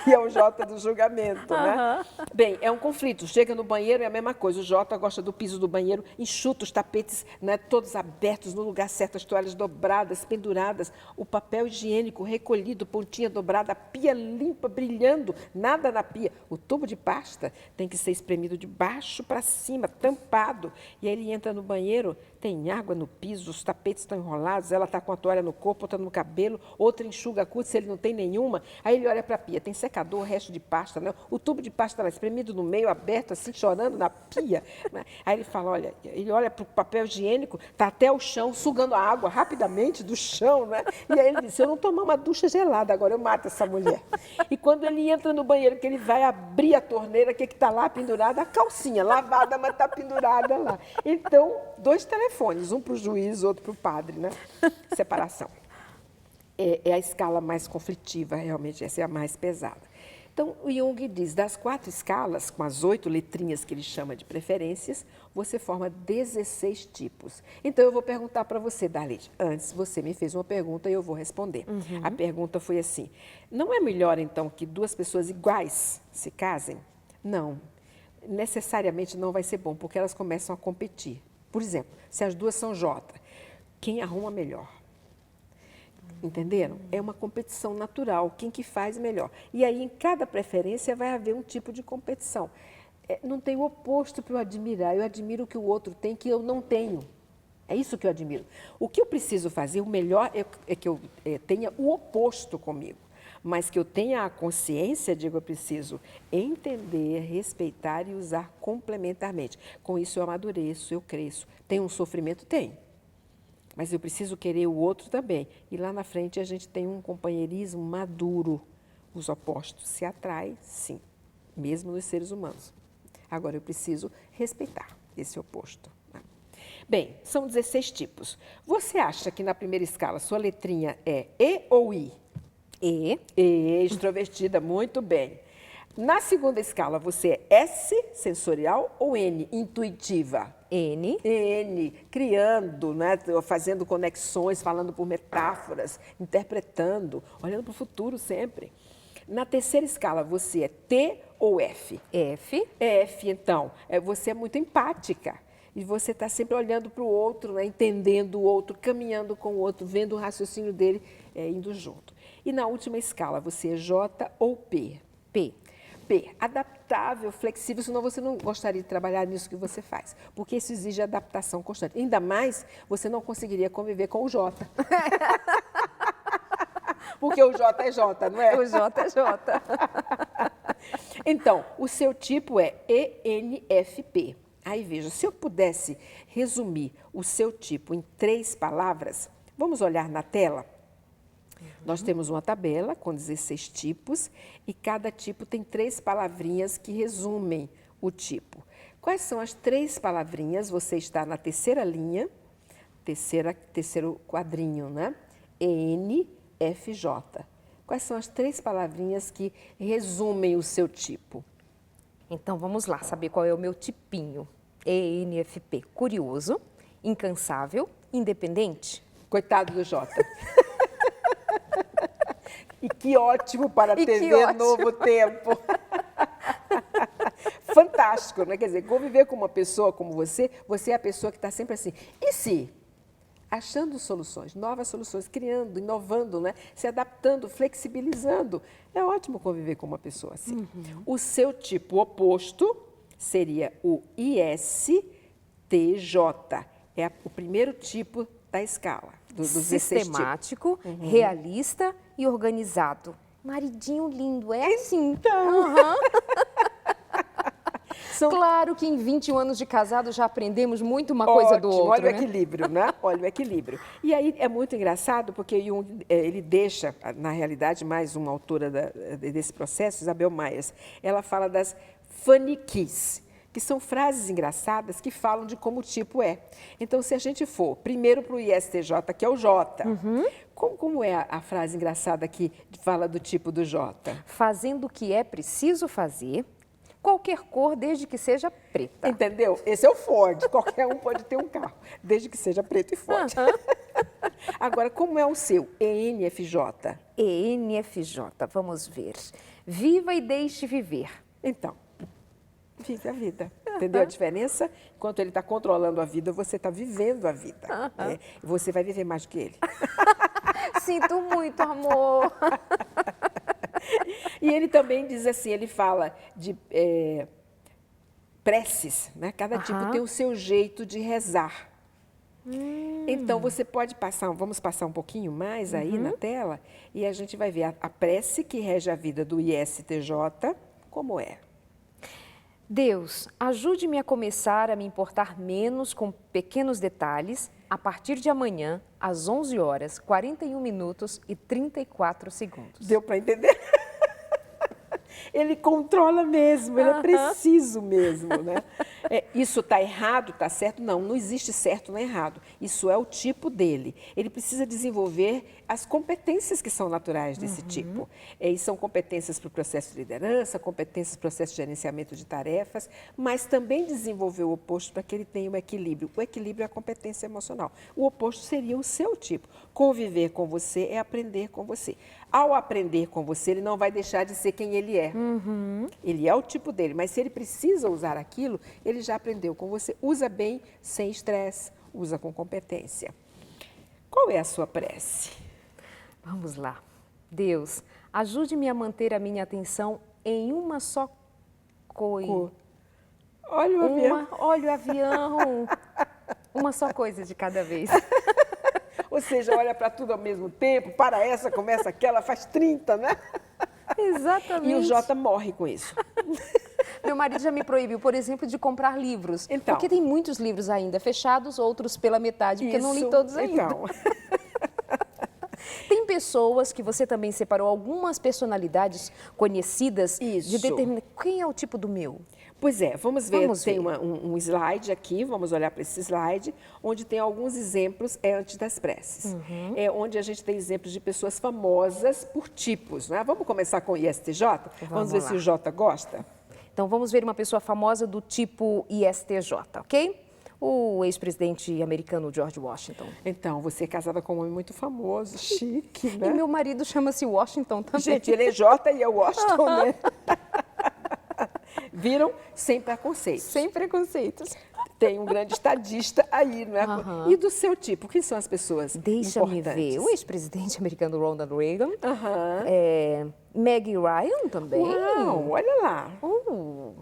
E é o J do julgamento, né? Bem, é um conflito. Chega no banheiro, é a mesma coisa. O J gosta do piso do banheiro, enxuta os tapetes, né, todos abertos, no lugar certo, as toalhas dobradas, penduradas, o papel higiênico recolhido, pontinha dobrada, a pia limpa, brilhando, nada na pia. O tubo de pasta tem que ser espremido de baixo para cima, tampado. E aí ele entra no banheiro, tem água no piso, os tapetes estão enrolados, ela está com a toalha no corpo, outra no cabelo, outra enxuga a cutis, se ele não tem nenhuma. Aí ele olha para a pia, tem secador, resto de pasta, né? O tubo de pasta está lá espremido no meio, aberto, assim, chorando na pia. Né? Aí ele fala, olha, ele olha para o papel higiênico, está até o chão, sugando a água rapidamente do chão, né? E aí ele diz, se eu não tomar uma ducha gelada, agora eu mato essa mulher. E quando ele entra no banheiro, que ele vai abrir a torneira, o que está lá pendurada? A calcinha, lavada, mas está pendurada lá. Então, 2 telefones, um para o juiz, outro para o padre, né? Separação. É a escala mais conflitiva, realmente, essa é a mais pesada. Então, o Jung diz, das 4 escalas, com as 8 letrinhas que ele chama de preferências, você forma 16 tipos. Então, eu vou perguntar para você, Darlete. Antes, você me fez uma pergunta e eu vou responder. A pergunta foi assim, não é melhor, então, que 2 pessoas iguais se casem? Não, necessariamente não vai ser bom, porque elas começam a competir. Por exemplo, se as 2 são J, quem arruma melhor? Entenderam? É uma competição natural, quem que faz melhor. E aí, em cada preferência, vai haver um tipo de competição. Não tem o oposto para eu admirar, eu admiro o que o outro tem que eu não tenho. É isso que eu admiro. O que eu preciso fazer, o melhor é que eu tenha o oposto comigo. Mas que eu tenha a consciência, digo, eu preciso entender, respeitar e usar complementarmente. Com isso eu amadureço, eu cresço. Tem um sofrimento? Tem. Mas eu preciso querer o outro também. E lá na frente a gente tem um companheirismo maduro. Os opostos se atraem, sim, mesmo nos seres humanos. Agora, eu preciso respeitar esse oposto. Bem, são 16 tipos. Você acha que na primeira escala sua letrinha é E ou I? E. E, extrovertida, muito bem. Na segunda escala, você é S, sensorial, ou N, intuitiva? N. N, criando, né? Fazendo conexões, falando por metáforas, interpretando, olhando para o futuro sempre. Na terceira escala, você é T ou F? F. F, então, você é muito empática. E você está sempre olhando para o outro, né? Entendendo o outro, caminhando com o outro, vendo o raciocínio dele indo junto. E na última escala, você é J ou P? P. P, adaptável, flexível, senão você não gostaria de trabalhar nisso que você faz, porque isso exige adaptação constante. Ainda mais, você não conseguiria conviver com o J. Porque o J é J, não é? O J é J. Então, o seu tipo é ENFP. Aí veja, se eu pudesse resumir o seu tipo em 3 palavras, vamos olhar na tela? Nós temos uma tabela com 16 tipos e cada tipo tem 3 palavrinhas que resumem o tipo. Quais são as 3 palavrinhas? Você está na terceira linha, terceiro quadrinho, né? ENFJ. Quais são as 3 palavrinhas que resumem o seu tipo? Então, vamos lá saber qual é o meu tipinho. ENFP. Curioso, incansável, independente. Coitado do Jota. E que ótimo para TV Novo Tempo. Fantástico, né? Quer dizer, conviver com uma pessoa como você é a pessoa que está sempre assim. E se? Achando soluções, novas soluções, criando, inovando, né? Se adaptando, flexibilizando. É ótimo conviver com uma pessoa assim. Uhum. O seu tipo oposto seria o ISTJ. É o primeiro tipo da escala. Dos sistemático, realista e organizado. Maridinho lindo, é assim. Então. Uhum. Claro que em 21 anos de casado já aprendemos muito uma coisa do outro, olha o né? equilíbrio, né? Olha o equilíbrio. E aí é muito engraçado porque Jung, ele deixa, na realidade, mais uma autora desse processo, Isabel Myers, ela fala das funny keys, que são frases engraçadas que falam de como o tipo é. Então, se a gente for primeiro para o ISTJ, que é o J, como é a frase engraçada que fala do tipo do J? Fazendo o que é preciso fazer, qualquer cor, desde que seja preta. Entendeu? Esse é o Ford. Qualquer um pode ter um carro, desde que seja preto e Ford. Agora, como é o seu? ENFJ. ENFJ, vamos ver. Viva e deixe viver. Então, vive a vida. Entendeu a diferença? Enquanto ele está controlando a vida, você está vivendo a vida. Você vai viver mais do que ele. Sinto muito, amor. E ele também diz assim, ele fala de preces, né? Cada tipo tem o seu jeito de rezar. Então, você pode passar, vamos passar um pouquinho mais aí na tela, e a gente vai ver a prece que rege a vida do ISTJ, como é. Deus, ajude-me a começar a me importar menos com pequenos detalhes a partir de amanhã, às 11 horas, 41 minutos e 34 segundos. Deu para entender? Ele controla mesmo, ele é preciso mesmo, né? Isso está errado, está certo? Não, não existe certo nem errado. Isso é o tipo dele. Ele precisa desenvolver as competências que são naturais desse tipo. E são competências para o processo de liderança, competências para o processo de gerenciamento de tarefas, mas também desenvolver o oposto para que ele tenha um equilíbrio. O equilíbrio é a competência emocional. O oposto seria o seu tipo. Conviver com você é aprender com você. Ao aprender com você, ele não vai deixar de ser quem ele é. Ele é o tipo dele, mas se ele precisa usar aquilo, ele já aprendeu com você. Usa bem, sem estresse, usa com competência. Qual é a sua prece? Vamos lá. Deus, ajude-me a manter a minha atenção em uma só coisa. Olha o avião. Olha o avião. Uma só coisa de cada vez. Ou seja, olha para tudo ao mesmo tempo, para essa, começa aquela, faz 30, né? Exatamente. E o Jota morre com isso. Meu marido já me proibiu, por exemplo, de comprar livros. Então. Porque tem muitos livros ainda fechados, outros pela metade, porque eu não li todos ainda. Então. Tem pessoas que você também separou, algumas personalidades conhecidas de determinar. Quem é o tipo do meu? Pois é, vamos ver, tem ver. um slide aqui, vamos olhar para esse slide, onde tem alguns exemplos antes das preces. É onde a gente tem exemplos de pessoas famosas por tipos, né? Vamos começar com o ISTJ? Vamos ver se o J gosta? Então, vamos ver uma pessoa famosa do tipo ISTJ, ok? O ex-presidente americano George Washington. Então, você é casada com um homem muito famoso, chique, né? E meu marido chama-se Washington também. Gente, ele é J e é Washington, né? Viram? Sem preconceitos. Sem preconceitos. Tem um grande estadista aí, né? E do seu tipo, quem são as pessoas Deixa-me importantes? ver. O ex-presidente americano Ronald Reagan. Meg Ryan também. Uau, olha lá.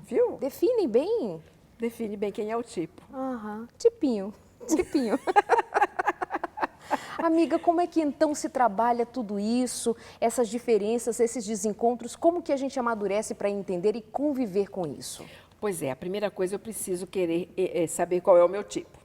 Viu? Define bem. Define bem quem é o tipo. Tipinho. Tipinho. Amiga, como é que então se trabalha tudo isso, essas diferenças, esses desencontros, como que a gente amadurece para entender e conviver com isso? Pois é, a primeira coisa eu preciso querer saber qual é o meu tipo.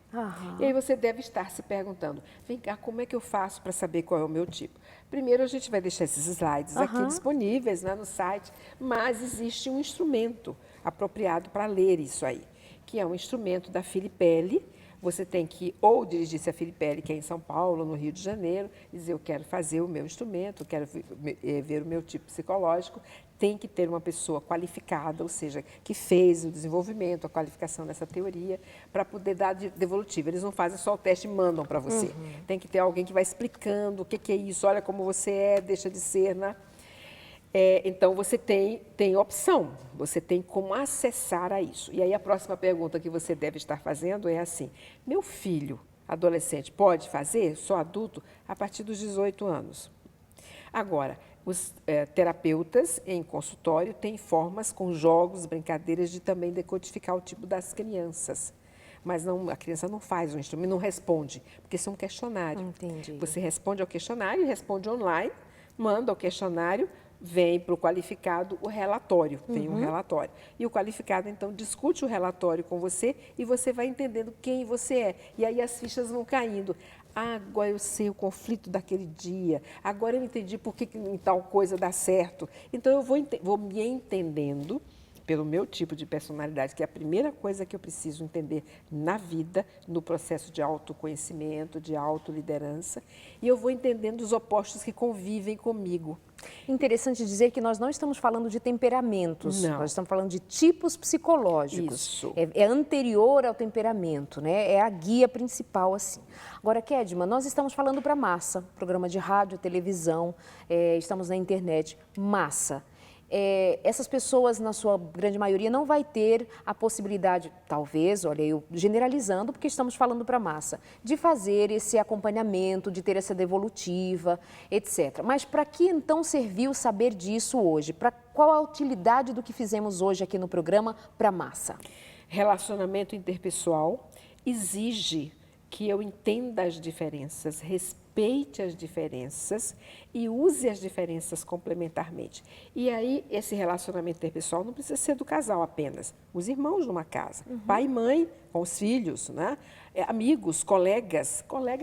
E aí você deve estar se perguntando, vem cá, como é que eu faço para saber qual é o meu tipo? Primeiro a gente vai deixar esses slides aqui disponíveis, né, no site, mas existe um instrumento apropriado para ler isso aí, que é um instrumento da Filipelli. Você tem que ou dirigir-se a Filipelli, que é em São Paulo, no Rio de Janeiro, e dizer, eu quero fazer o meu instrumento, quero ver o meu tipo psicológico. Tem que ter uma pessoa qualificada, ou seja, que fez o desenvolvimento, a qualificação dessa teoria, para poder dar devolutiva. Eles não fazem só o teste e mandam para você. Tem que ter alguém que vai explicando o que é isso, olha como você é, deixa de ser, né? Então, você tem opção, você tem como acessar a isso. E aí, a próxima pergunta que você deve estar fazendo é assim, meu filho, adolescente, pode fazer, só adulto, a partir dos 18 anos? Agora, os terapeutas em consultório têm formas com jogos, brincadeiras de também decodificar o tipo das crianças. Mas não, a criança não faz o instrumento, não responde, porque isso é um questionário. Entendi. Você responde ao questionário, responde online, manda o questionário, vem para o qualificado o relatório, vem um relatório. E o qualificado, então, discute o relatório com você e você vai entendendo quem você é. E aí as fichas vão caindo. Agora eu sei o conflito daquele dia, agora eu entendi por que em tal coisa dá certo. Então, eu vou me entendendo pelo meu tipo de personalidade, que é a primeira coisa que eu preciso entender na vida, no processo de autoconhecimento, de autoliderança, e eu vou entendendo os opostos que convivem comigo. Interessante dizer que nós não estamos falando de temperamentos, Não. nós estamos falando de tipos psicológicos. Isso. É anterior ao temperamento, né? É a guia principal, assim. Agora, Kedma, nós estamos falando para massa, programa de rádio, televisão, estamos na internet, massa. Essas pessoas, na sua grande maioria, não vai ter a possibilidade, talvez, olha, eu generalizando, porque estamos falando para a massa, de fazer esse acompanhamento, de ter essa devolutiva, etc. Mas para que então serviu saber disso hoje? Para qual a utilidade do que fizemos hoje aqui no programa para a massa? Relacionamento interpessoal exige que eu entenda as diferenças, respeite as diferenças e use as diferenças complementarmente. E aí, esse relacionamento interpessoal não precisa ser do casal apenas. Os irmãos numa casa, pai e mãe com os filhos, né? Amigos, colegas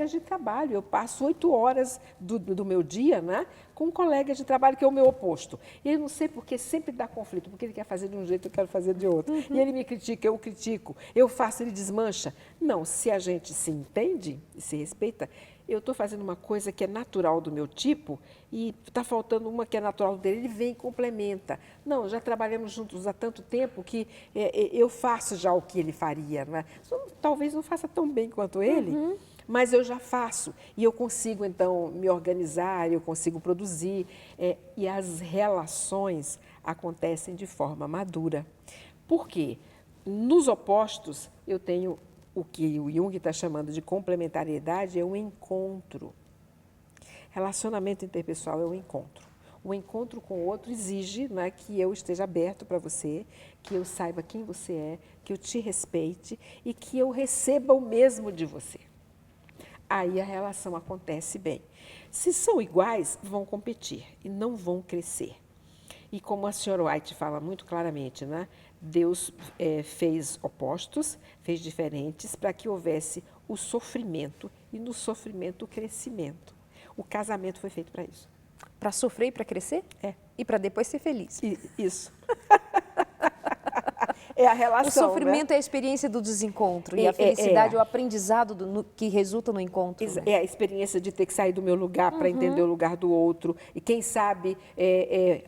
de trabalho. Eu passo 8 horas do meu dia, né, com um colega de trabalho que é o meu oposto. E eu não sei por que sempre dá conflito, porque ele quer fazer de um jeito, eu quero fazer de outro. E ele me critica, eu o critico. Eu faço, ele desmancha. Não, se a gente se entende e se respeita, eu estou fazendo uma coisa que é natural do meu tipo e está faltando uma que é natural dele, ele vem e complementa. Não, já trabalhamos juntos há tanto tempo que eu faço já o que ele faria. Né? Talvez não faça tão bem quanto ele, mas eu já faço. E eu consigo, então, me organizar, eu consigo produzir. E as relações acontecem de forma madura. Por quê? Nos opostos, eu tenho o que o Jung está chamando de complementariedade, é um encontro. Relacionamento interpessoal é um encontro. O encontro com o outro exige, né, que eu esteja aberto para você, que eu saiba quem você é, que eu te respeite e que eu receba o mesmo de você. Aí a relação acontece bem. Se são iguais, vão competir e não vão crescer. E como a senhora White fala muito claramente, né? Deus fez opostos, fez diferentes para que houvesse o sofrimento e no sofrimento o crescimento. O casamento foi feito para isso. Para sofrer e para crescer? É. E para depois ser feliz. Isso. É a relação, O sofrimento, né? é a experiência do desencontro e a felicidade é o aprendizado que resulta no encontro. Né? É a experiência de ter que sair do meu lugar para entender o lugar do outro e, quem sabe,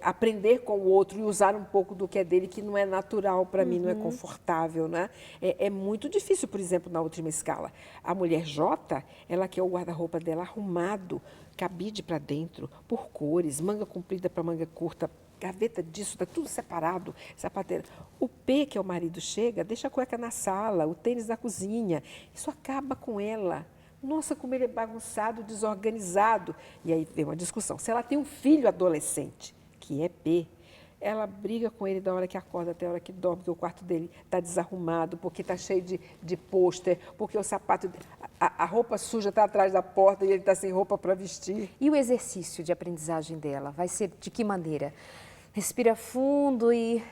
aprender com o outro e usar um pouco do que é dele, que não é natural para mim, não é confortável, né? É muito difícil, por exemplo, na última escala. A mulher J, ela quer o guarda-roupa dela arrumado, cabide para dentro, por cores, manga comprida para manga curta, gaveta disso, está tudo separado, sapateira. O P, que é o marido, chega, deixa a cueca na sala, o tênis na cozinha. Isso acaba com ela. Nossa, como ele é bagunçado, desorganizado. E aí vem uma discussão. Se ela tem um filho adolescente, que é P, ela briga com ele da hora que acorda até a hora que dorme, porque o quarto dele está desarrumado, porque está cheio de pôster, porque o sapato, a roupa suja está atrás da porta e ele está sem roupa para vestir. E o exercício de aprendizagem dela vai ser de que maneira? Respira fundo e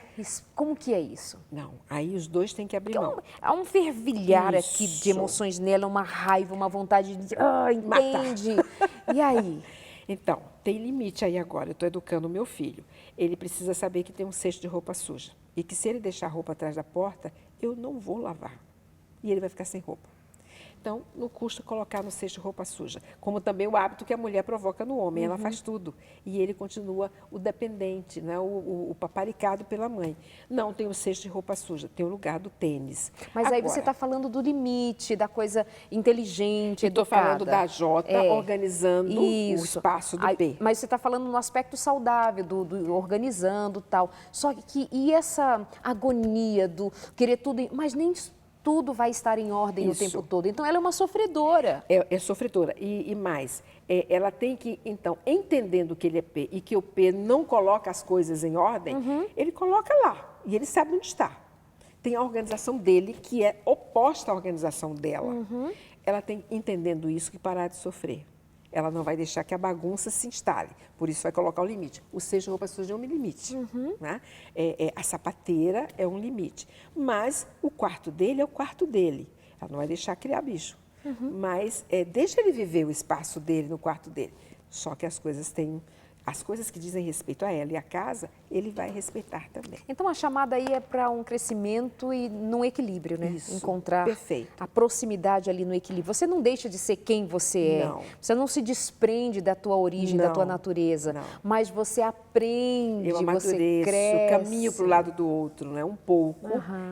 como que é isso? Não, aí os dois têm que abrir mão. Há um fervilhar Isso. aqui de emoções nela, uma raiva, uma vontade de entende? E aí? Então, tem limite aí agora. Eu estou educando o meu filho. Ele precisa saber que tem um cesto de roupa suja. E que se ele deixar a roupa atrás da porta, eu não vou lavar. E ele vai ficar sem roupa. Então, não custa colocar no cesto roupa suja. Como também o hábito que a mulher provoca no homem. Ela faz tudo. E ele continua o dependente, né? o paparicado pela mãe. Não tem o cesto de roupa suja, tem o lugar do tênis. Mas agora, aí você está falando do limite, da coisa inteligente, estou educada. falando da Jota organizando o espaço do P. Mas você está falando no aspecto saudável, do organizando e tal. Só que e essa agonia do querer tudo, mas nem tudo vai estar em ordem o tempo todo. Então, ela é uma sofredora. É sofredora. E mais, ela tem que, então, entendendo que ele é P e que o P não coloca as coisas em ordem, ele coloca lá e ele sabe onde está. Tem a organização dele, que é oposta à organização dela. Ela tem, entendendo isso, que parar de sofrer. Ela não vai deixar que a bagunça se instale. Por isso, vai colocar o limite. O cesto de roupa suja é um limite. Né? A sapateira é um limite. Mas o quarto dele é o quarto dele. Ela não vai deixar criar bicho. Mas deixa ele viver o espaço dele no quarto dele. Só que as coisas que dizem respeito a ela e a casa, ele vai respeitar também. Então, a chamada aí é para um crescimento e num equilíbrio, né? Isso, encontrar perfeito. a proximidade ali no equilíbrio. Você não deixa de ser quem você é. Não. Você não se desprende da tua origem, da tua natureza. Não. Mas você aprende, Eu amadureço, você cresce. caminho para o lado do outro, né? Um pouco,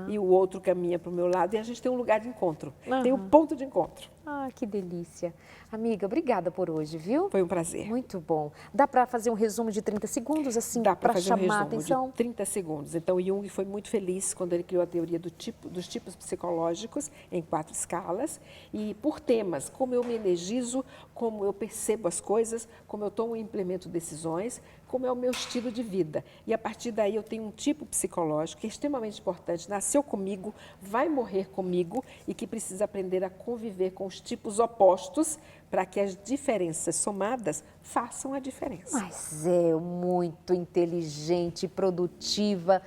e o outro caminha para o meu lado, e a gente tem um lugar de encontro. Tem um ponto de encontro. Ah, que delícia. Amiga, obrigada por hoje, viu? Foi um prazer. Muito bom. Dá para fazer um resumo de 30 segundos, assim, para chamar a atenção? De 30 segundos. Então, Jung foi muito feliz quando ele criou a teoria dos tipos psicológicos em 4 escalas e por temas, como eu me energizo, como eu percebo as coisas, como eu tomo e implemento decisões, como é o meu estilo de vida. E a partir daí eu tenho um tipo psicológico que é extremamente importante, nasceu comigo, vai morrer comigo e que precisa aprender a conviver com os tipos opostos para que as diferenças somadas façam a diferença. Mas é muito inteligente, produtiva.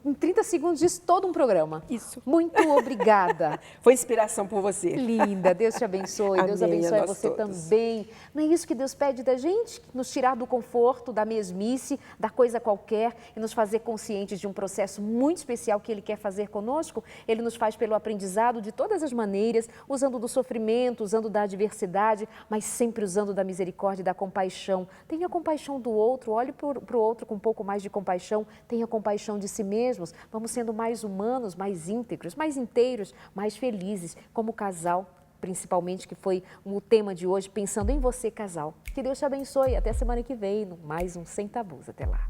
Em 30 segundos diz todo um programa. Isso. Muito obrigada. Foi inspiração por você. Linda, Deus te abençoe, Deus Amém, abençoe a você todos. também. Não é isso que Deus pede da gente? Nos tirar do conforto, da mesmice, da coisa qualquer e nos fazer conscientes de um processo muito especial que Ele quer fazer conosco? Ele nos faz pelo aprendizado de todas as maneiras, usando do sofrimento, usando da adversidade, mas sempre usando da misericórdia e da compaixão. Tenha compaixão do outro, olhe para o outro com um pouco mais de compaixão, tenha compaixão de si mesmos. Vamos sendo mais humanos, mais íntegros, mais inteiros, mais felizes, como casal, principalmente, que foi o tema de hoje, pensando em você, casal. Que Deus te abençoe. Até semana que vem, mais um Sem Tabus. Até lá.